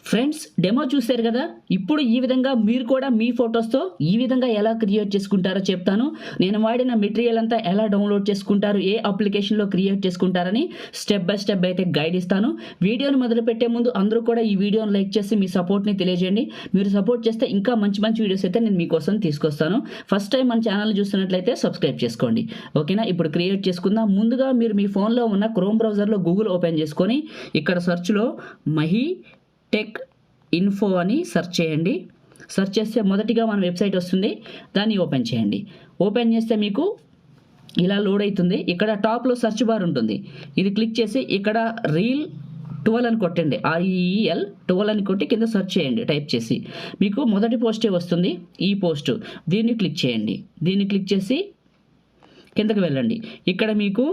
Friends demo చూశారు కదా. ఇప్పుడు ఈ విధంగా మీరు కూడా మీ ఫొటోస్తో ఈ విధంగా ఎలా క్రియేట్ చేసుకుంటారో చెప్తాను. నేను వాడిన మెటీరియల్ అంతా ఎలా డౌన్లోడ్ చేసుకుంటారు, ఏ అప్లికేషన్లో క్రియేట్ చేసుకుంటారని స్టెప్ బై స్టెప్ అయితే గైడ్ ఇస్తాను. వీడియోని మొదలుపెట్టే ముందు అందరూ కూడా ఈ వీడియోని లైక్ చేసి మీ సపోర్ట్ని తెలియజేయండి. మీరు సపోర్ట్ చేస్తే ఇంకా మంచి మంచి వీడియోస్ అయితే నేను మీకోసం తీసుకొస్తాను. ఫస్ట్ టైం మన ఛానల్ చూస్తున్నట్లయితే సబ్స్క్రైబ్ చేసుకోండి, ఓకేనా. ఇప్పుడు క్రియేట్ చేసుకుందాం. ముందుగా మీరు మీ ఫోన్లో ఉన్న క్రోమ్ బ్రౌజర్లో గూగుల్ ఓపెన్ చేసుకొని ఇక్కడ సెర్చ్లో మహి టెక్ ఇన్ఫో అని సెర్చ్ చేయండి. సెర్చ్ చేస్తే మొదటిగా మన వెబ్సైట్ వస్తుంది, దాన్ని ఓపెన్ చేయండి. ఓపెన్ చేస్తే మీకు ఇలా లోడ్ అవుతుంది. ఇక్కడ టాప్లో సెర్చ్ బార్ ఉంటుంది, ఇది క్లిక్ చేసి ఇక్కడ రీల్ 12 అని కొట్టండి. REEL 12 అని కొట్టి కింద సెర్చ్ చేయండి. టైప్ చేసి మీకు మొదటి పోస్టే వస్తుంది, ఈ పోస్ట్. దీన్ని క్లిక్ చేయండి. దీన్ని క్లిక్ చేసి కిందకి వెళ్ళండి. ఇక్కడ మీకు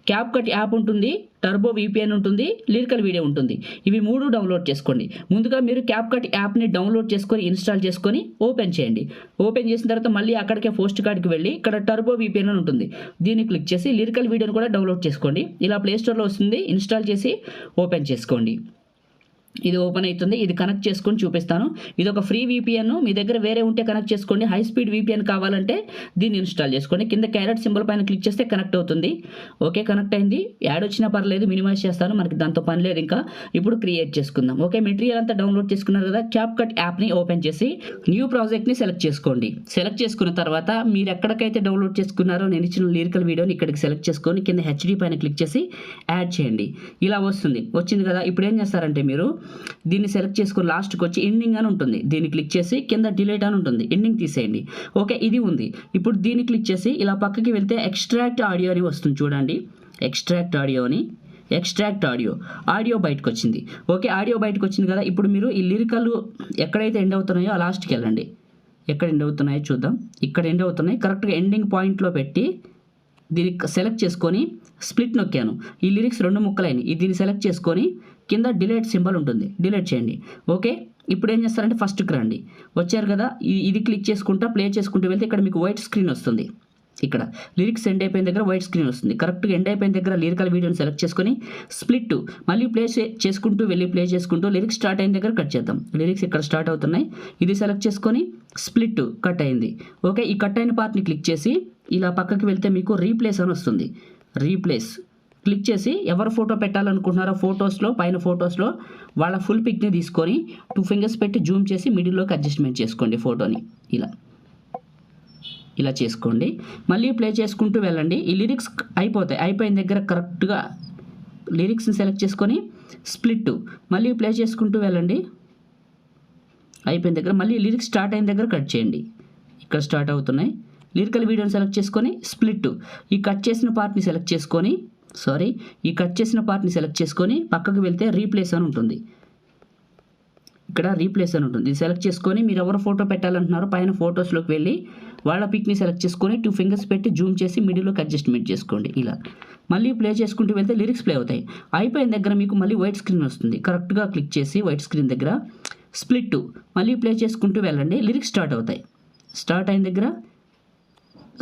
CapCut యాప్ ఉంటుంది, టర్బో VPN ఉంటుంది, లిరికల్ వీడియో ఉంటుంది. ఇవి 3 డౌన్లోడ్ చేసుకోండి. ముందుగా మీరు CapCut యాప్ని డౌన్లోడ్ చేసుకొని ఇన్స్టాల్ చేసుకొని ఓపెన్ చేయండి. ఓపెన్ చేసిన తర్వాత మళ్ళీ అక్కడికే పోస్ట్ కార్డ్కి వెళ్ళి ఇక్కడ టర్బో VPN అని ఉంటుంది, దీన్ని క్లిక్ చేసి లిరికల్ వీడియోని కూడా డౌన్లోడ్ చేసుకోండి. ఇలా ప్లేస్టోర్లో వస్తుంది, ఇన్స్టాల్ చేసి ఓపెన్ చేసుకోండి. ఇది ఓపెన్ అవుతుంది. ఇది కనెక్ట్ చేసుకొని చూపిస్తాను. ఇది ఒక ఫ్రీ VPN. మీ దగ్గర వేరే ఉంటే కనెక్ట్ చేసుకోండి. హై స్పీడ్ VPN కావాలంటే దీన్ని ఇన్స్టాల్ చేసుకోండి. కింద క్యారెట్ సింబల్ పైన క్లిక్ చేస్తే కనెక్ట్ అవుతుంది. ఓకే, కనెక్ట్ అయింది. యాడ్ వచ్చినా పర్లేదు, మినిమైజ్ చేస్తాను, మనకి దాంతో పని లేదు. ఇంకా ఇప్పుడు క్రియేట్ చేసుకుందాం. ఓకే, మెటీరియల్ అంతా డౌన్లోడ్ చేసుకున్నారు కదా. CapCut యాప్ని ఓపెన్ చేసి న్యూ ప్రాజెక్ట్ని సెలెక్ట్ చేసుకోండి. సెలెక్ట్ చేసుకున్న తర్వాత మీరు ఎక్కడికైతే డౌన్లోడ్ చేసుకున్నారో నేను ఇచ్చిన లిరికల్ వీడియోని ఇక్కడికి సెలెక్ట్ చేసుకొని కింద HD పైన క్లిక్ చేసి యాడ్ చేయండి. ఇలా వచ్చింది కదా. ఇప్పుడు ఏం చేస్తారంటే మీరు దీన్ని సెలెక్ట్ చేసుకొని లాస్ట్కి వచ్చి ఎండింగ్ అని ఉంటుంది, దీన్ని క్లిక్ చేసి కింద డిలీట్ అని ఉంటుంది, ఎండింగ్ తీసేయండి. ఓకే, ఇది ఉంది. ఇప్పుడు దీన్ని క్లిక్ చేసి ఇలా పక్కకి వెళ్తే ఎక్స్ట్రాక్ట్ ఆడియో అని వస్తుంది చూడండి. ఎక్స్ట్రాక్ట్ ఆడియో బయటకు వచ్చింది. ఓకే, ఆడియో బయటకు వచ్చింది కదా. ఇప్పుడు మీరు ఈ లిరికల్ ఎక్కడైతే ఎండ్ అవుతున్నాయో ఆ లాస్ట్కి వెళ్ళండి. ఎక్కడ ఎండ్ అవుతున్నాయో చూద్దాం. ఇక్కడ ఎండ్ అవుతున్నాయి. కరెక్ట్గా ఎండింగ్ పాయింట్లో పెట్టి దీన్ని సెలెక్ట్ చేసుకొని స్ప్లిట్ నొక్కాను. ఈ లిరిక్స్ 2 ముక్కలైనవి. దీన్ని సెలెక్ట్ చేసుకొని కింద డిలీట్ సింబల్ ఉంటుంది, డిలీట్ చేయండి. ఓకే, ఇప్పుడు ఏం చేస్తారంటే ఫస్ట్కి రండి. వచ్చారు కదా, ఇది క్లిక్ చేసుకుంటా ప్లే చేసుకుంటూ వెళ్తే ఇక్కడ మీకు వైట్ స్క్రీన్ వస్తుంది. ఇక్కడ లిరిక్స్ ఎండ్ అయిపోయిన దగ్గర వైట్ స్క్రీన్ వస్తుంది. కరెక్ట్గా ఎండ్ అయిపోయిన దగ్గర లిరికల్ వీడియోని సెలెక్ట్ చేసుకొని స్ప్లిట్ మళ్ళీ ప్లే చేసుకుంటూ లిరిక్స్ స్టార్ట్ అయిన దగ్గర కట్ చేద్దాం. లిరిక్స్ ఇక్కడ స్టార్ట్ అవుతున్నాయి, ఇది సెలెక్ట్ చేసుకొని స్ప్లిట్ కట్ అయింది. ఓకే, ఈ కట్ అయిన పార్ట్ని క్లిక్ చేసి ఇలా పక్కకి వెళ్తే మీకు రీప్లేస్ అని వస్తుంది. రీప్లేస్ క్లిక్ చేసి ఎవరు ఫోటో పెట్టాలనుకుంటున్నారో పైన ఫొటోస్లో వాళ్ళ ఫుల్ పిక్ని తీసుకొని 2 ఫింగర్స్ పెట్టి జూమ్ చేసి మిడిల్లోకి అడ్జస్ట్మెంట్ చేసుకోండి ఫోటోని. ఇలా చేసుకోండి. మళ్ళీ ప్లే చేసుకుంటూ వెళ్ళండి. ఈ లిరిక్స్ అయిపోయిన దగ్గర కరెక్ట్గా లిరిక్స్ని సెలెక్ట్ చేసుకొని స్ప్లిట్ మళ్ళీ ప్లే చేసుకుంటూ వెళ్ళండి. అయిపోయిన దగ్గర మళ్ళీ లిరిక్స్ స్టార్ట్ అయిన దగ్గర కట్ చేయండి. ఇక్కడ స్టార్ట్ అవుతున్నాయి. లిరికల్ వీడియోని సెలెక్ట్ చేసుకొని స్ప్లిట్ ఈ కట్ చేసిన పార్ట్ని సెలెక్ట్ చేసుకొని పక్కకు వెళ్తే రీప్లేస్ అని ఉంటుంది. ఇక్కడ రీప్లేస్ అని ఉంటుంది, ఇది సెలెక్ట్ చేసుకొని మీరు ఎవరు ఫోటో పెట్టాలంటున్నారో పైన ఫొటోస్లోకి వెళ్ళి వాళ్ళ పిక్ని సెలెక్ట్ చేసుకొని 2 ఫింగర్స్ పెట్టి జూమ్ చేసి మిడిల్లోకి అడ్జస్ట్మెంట్ చేసుకోండి. ఇలా మళ్ళీ ప్లే చేసుకుంటూ వెళ్తే లిరిక్స్ ప్లే అవుతాయి. అయిపోయిన దగ్గర మీకు మళ్ళీ వైట్ స్క్రీన్ వస్తుంది. కరెక్ట్గా క్లిక్ చేసి వైట్ స్క్రీన్ దగ్గర స్ప్లిట్ మళ్ళీ ప్లే చేసుకుంటూ వెళ్ళండి. లిరిక్స్ స్టార్ట్ అవుతాయి. స్టార్ట్ అయిన దగ్గర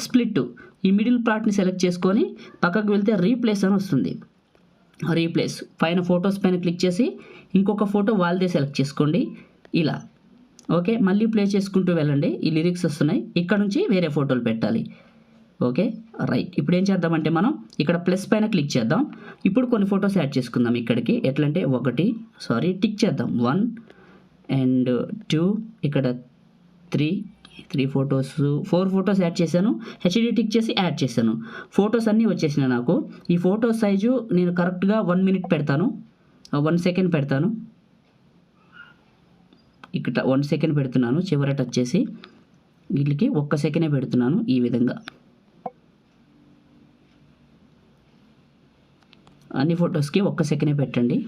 స్ప్లిట్ ఈ మిడిల్ పార్ట్ని సెలెక్ట్ చేసుకొని పక్కకు వెళ్తే రీప్లేస్ అని వస్తుంది. రీప్లేస్ పైన ఫొటోస్ పైన క్లిక్ చేసి ఇంకొక ఫోటో వాళ్ళదే సెలెక్ట్ చేసుకోండి. ఇలా ఓకే, మళ్ళీ ప్లే చేసుకుంటూ వెళ్ళండి. ఈ లిరిక్స్ వస్తున్నాయి, ఇక్కడ నుంచి వేరే ఫోటోలు పెట్టాలి. Okay right. ఇప్పుడు ఏం చేద్దామంటే మనం ఇక్కడ ప్లస్ పైన క్లిక్ చేద్దాం. ఇప్పుడు కొన్ని ఫొటోస్ యాడ్ చేసుకుందాం ఇక్కడికి. ఎట్లంటే టిక్ చేద్దాం. 1 and 2 ఇక్కడ 3 ఫొటోస్ 4 ఫొటోస్ యాడ్ చేశాను. HD టిక్ చేసి యాడ్ చేశాను. ఫొటోస్ అన్నీ వచ్చేసినాయి నాకు. ఈ ఫోటో సైజు నేను కరెక్ట్గా 1 minute పెడతాను, 1 second పెడతాను. ఇక్కడ 1 second పెడుతున్నాను. చివర టచ్ చేసి వీటికి 1 second పెడుతున్నాను. ఈ విధంగా అన్ని ఫొటోస్కి 1 second పెట్టండి.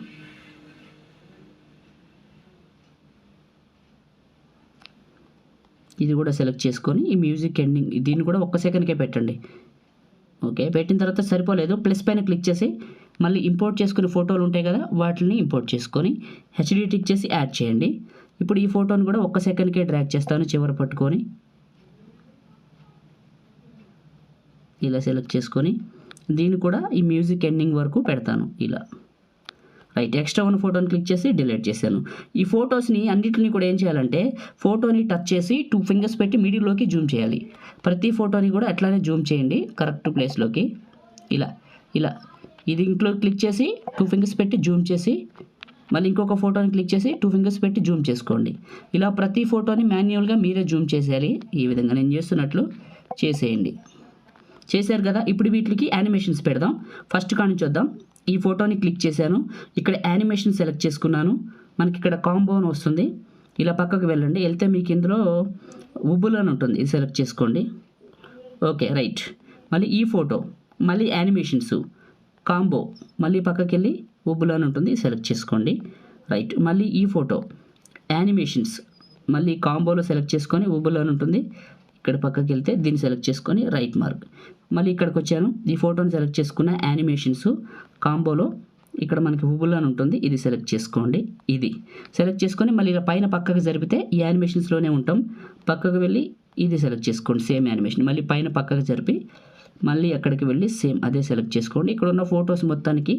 ఇది కూడా సెలెక్ట్ చేసుకొని ఈ మ్యూజిక్ ఎండింగ్ దీన్ని కూడా 1 secondకే పెట్టండి. ఓకే, పెట్టిన తర్వాత సరిపోలేదు, ప్లస్ పైన క్లిక్ చేసి మళ్ళీ ఇంపోర్ట్ చేసుకునే ఫోటోలు ఉంటాయి కదా, వాటిని ఇంపోర్ట్ చేసుకొని HD టిక్ చేసి యాడ్ చేయండి. ఇప్పుడు ఈ ఫోటోని కూడా 1 secondకే డ్రాగ్ చేస్తాను. చివర పట్టుకొని ఇలా సెలెక్ట్ చేసుకొని దీన్ని కూడా ఈ మ్యూజిక్ ఎండింగ్ వరకు పెడతాను. ఇలా రైట్, ఎక్స్ట్రా ఉన్న ఫోటోని క్లిక్ చేసి డిలీట్ చేశాను. ఈ ఫొటోస్ని అన్నిటిని కూడా ఏం చేయాలంటే ఫోటోని టచ్ చేసి 2 ఫింగర్స్ పెట్టి మిడిల్లోకి జూమ్ చేయాలి. ప్రతి ఫోటోని కూడా అట్లానే జూమ్ చేయండి కరెక్ట్ ప్లేస్లోకి. ఇలా ఇలా ఇది ఇంట్లో క్లిక్ చేసి 2 ఫింగర్స్ పెట్టి జూమ్ చేసి మళ్ళీ ఇంకొక ఫోటోని క్లిక్ చేసి 2 ఫింగర్స్ పెట్టి జూమ్ చేసుకోండి. ఇలా ప్రతి ఫోటోని మాన్యువల్గా మీరే జూమ్ చేసేయాలి. ఈ విధంగా నేను చేస్తున్నట్లు చేసేయండి. చేశారు కదా. ఇప్పుడు వీటికి యానిమేషన్స్ పెడదాం. ఫస్ట్ కాడి నుంచి వద్దాం. ఈ ఫోటోని క్లిక్ చేశాను, ఇక్కడ యానిమేషన్ సెలెక్ట్ చేసుకున్నాను. మనకి ఇక్కడ కాంబో అని వస్తుంది. ఇలా పక్కకు వెళ్ళండి. వెళ్తే మీకు ఇందులో ఉబ్బులు అని ఉంటుంది, ఇది సెలెక్ట్ చేసుకోండి. Okay right. మళ్ళీ ఈ ఫోటో, మళ్ళీ యానిమేషన్స్, కాంబో, మళ్ళీ పక్కకి వెళ్ళి ఉబ్బులు అని ఉంటుంది, సెలెక్ట్ చేసుకోండి. రైట్. మళ్ళీ ఈ ఫోటో, యానిమేషన్స్, మళ్ళీ కాంబోలో సెలెక్ట్ చేసుకొని ఉబ్బులు అని ఉంటుంది, ఇక్కడ పక్కకి వెళ్తే దీన్ని సెలెక్ట్ చేసుకొని రైట్ మార్క్. మళ్ళీ ఇక్కడికి వచ్చాను, ఈ ఫోటోని సెలెక్ట్ చేసుకున్న యానిమేషన్స్ కాంబోలో ఇక్కడ మనకి ఉబ్బులు అని ఉంటుంది, ఇది సెలెక్ట్ చేసుకోండి. ఇది సెలెక్ట్ చేసుకొని మళ్ళీ ఇలా పైన పక్కకు జరిపితే ఈ యానిమేషన్స్లోనే ఉంటాం. పక్కకు వెళ్ళి ఇది సెలెక్ట్ చేసుకోండి, సేమ్ యానిమేషన్. మళ్ళీ పైన పక్కకు జరిపి మళ్ళీ అక్కడికి వెళ్ళి సేమ్ అదే సెలెక్ట్ చేసుకోండి. ఇక్కడ ఉన్న ఫొటోస్ మొత్తానికి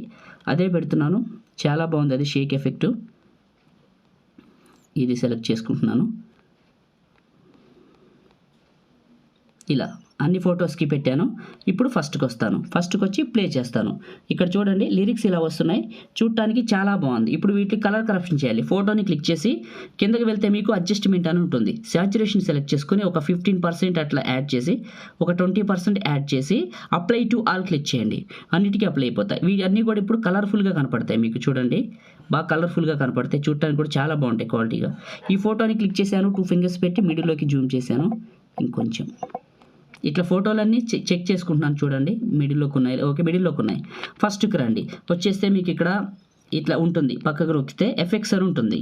అదే పెడుతున్నాను. చాలా బాగుంది, అది షేక్ ఎఫెక్ట్. ఇది సెలెక్ట్ చేసుకుంటున్నాను. ఇలా అన్ని ఫొటోస్కి పెట్టాను. ఇప్పుడు ఫస్ట్కి వస్తాను. ఫస్ట్కి వచ్చి ప్లే చేస్తాను. ఇక్కడ చూడండి లిరిక్స్ ఇలా వస్తున్నాయి, చూడటానికి చాలా బాగుంది. ఇప్పుడు వీటికి కలర్ కరెక్షన్ చేయాలి. ఫోటోని క్లిక్ చేసి కిందకి వెళ్తే మీకు అడ్జస్ట్మెంట్ అని ఉంటుంది. సాచురేషన్ సెలెక్ట్ చేసుకొని ఒక 15% అట్లా యాడ్ చేసి ఒక 20% యాడ్ చేసి అప్లై టు ఆల్ క్లిక్ చేయండి. అన్నిటికీ అప్లై అయిపోతాయి. వీటన్నీ కూడా ఇప్పుడు కలర్ఫుల్గా కనపడతాయి. మీకు చూడండి బాగా కలర్ఫుల్గా కనపడతాయి, చూడటానికి కూడా చాలా బాగుంటాయి క్వాలిటీగా. ఈ ఫోటోని క్లిక్ చేశాను, 2 ఫింగర్స్ పెట్టి మిడిల్లోకి జూమ్ చేశాను. ఇంకొంచెం ఇట్లా ఫోటోలన్నీ చెక్ చేసుకుంటున్నాను. చూడండి మిడిల్లోకి ఉన్నాయి. ఓకే, మిడిల్లోకి ఉన్నాయి. ఫస్ట్కి రండి. వచ్చేస్తే మీకు ఇక్కడ ఇట్లా ఉంటుంది, పక్కకు రొక్కితే ఎఫెక్ట్స్ అని ఉంటుంది,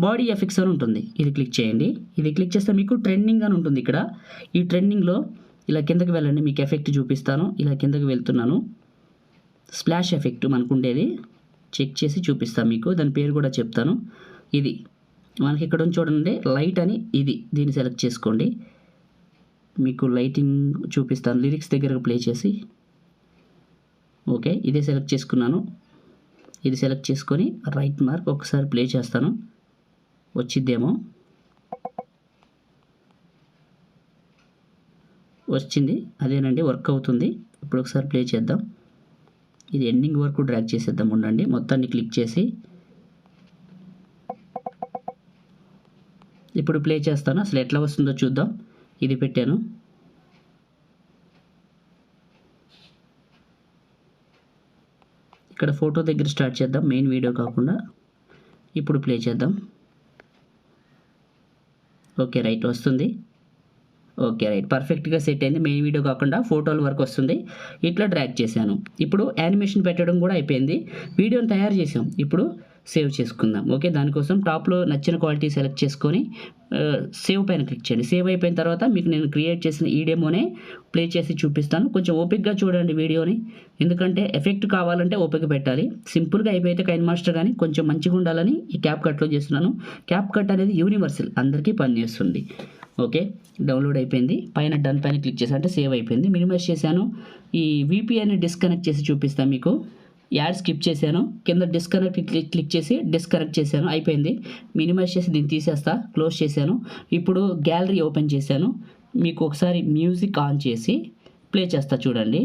బాడీ ఎఫెక్ట్స్ అని ఉంటుంది, ఇది క్లిక్ చేయండి. ఇది క్లిక్ చేస్తే మీకు ట్రెండింగ్ అని ఉంటుంది. ఇక్కడ ఈ ట్రెండింగ్లో ఇలా కిందకి వెళ్ళండి, మీకు ఎఫెక్ట్ చూపిస్తాను. ఇలా కిందకి వెళ్తున్నాను. స్ప్లాష్ ఎఫెక్ట్ మనకు ఉండేది చెక్ చేసి చూపిస్తాను మీకు, దాని పేరు కూడా చెప్తాను. ఇది మనకి ఇక్కడ చూడండి లైట్ అని, ఇది దీన్ని సెలెక్ట్ చేసుకోండి. మీకు లైటింగ్ చూపిస్తాను, లిరిక్స్ దగ్గర ప్లే చేసి. ఓకే, ఇదే సెలెక్ట్ చేసుకున్నాను. ఇది సెలెక్ట్ చేసుకొని రైట్ మార్క్ ఒకసారి ప్లే చేస్తాను, వచ్చిద్దేమో. వచ్చింది, అదేనండి, వర్క్ అవుతుంది. ఇప్పుడు ఒకసారి ప్లే చేద్దాం. ఇది ఎండింగ్ వరకు డ్రాగ్ చేసేద్దాం. ఉండండి, మొత్తాన్ని క్లిక్ చేసి ఇప్పుడు ప్లే చేస్తాను. అసలు ఎట్లా వస్తుందో చూద్దాం. ఇది పెట్టాను. ఇక్కడ ఫోటో దగ్గర స్టార్ట్ చేద్దాం, మెయిన్ వీడియో కాకుండా. ఇప్పుడు ప్లే చేద్దాం. ఓకే రైట్, వస్తుంది. ఓకే రైట్, పర్ఫెక్ట్గా సెట్ అయింది. మెయిన్ వీడియో కాకుండా ఫోటోల వరకు వస్తుంది. ఇట్లా డ్రాగ్ చేశాను. ఇప్పుడు యానిమేషన్ పెట్టడం కూడా అయిపోయింది. వీడియోని తయారు చేసాం. ఇప్పుడు సేవ్ చేసుకుందాం. ఓకే, దానికోసం టాప్లో నచ్చిన క్వాలిటీ సెలెక్ట్ చేసుకొని సేవ్ పైన క్లిక్ చేయండి. సేవ్ అయిపోయిన తర్వాత మీకు నేను క్రియేట్ చేసిన ఈ డెమోనే ప్లే చేసి చూపిస్తాను. కొంచెం ఓపిక్గా చూడండి వీడియోని, ఎందుకంటే ఎఫెక్ట్ కావాలంటే ఓపిక పెట్టాలి. సింపుల్గా అయిపోతే కైన్ మాస్టర్ కానీ కొంచెం మంచిగా ఉండాలని ఈ క్యాప్ కట్లో చేస్తున్నాను. క్యాప్ కట్ అనేది యూనివర్సల్, అందరికీ పనిచేస్తుంది. ఓకే, డౌన్లోడ్ అయిపోయింది. పైన డన్ పైన క్లిక్ చేసి అంటే సేవ్ అయిపోయింది. మినిమైజ్ చేశాను. ఈ VPN డిస్కనెక్ట్ చేసి చూపిస్తాను మీకు. యాడ్ స్కిప్ చేశాను. కింద డిస్కనెక్ట్ క్లిక్ చేసి డిస్కనెక్ట్ చేశాను, అయిపోయింది. మినిమైజ్ చేసి దీన్ని తీసేస్తా, క్లోజ్ చేశాను. ఇప్పుడు గ్యాలరీ ఓపెన్ చేశాను. మీకు ఒకసారి మ్యూజిక్ ఆన్ చేసి ప్లే చేస్తా, చూడండి.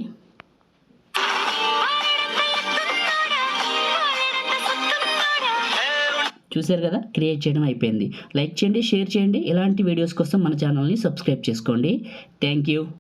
చూశారు కదా, క్రియేట్ చేయడం అయిపోయింది. లైక్ చేయండి, షేర్ చేయండి. ఇలాంటి వీడియోస్ కోసం మన ఛానల్ని సబ్స్క్రైబ్ చేసుకోండి. Thank you.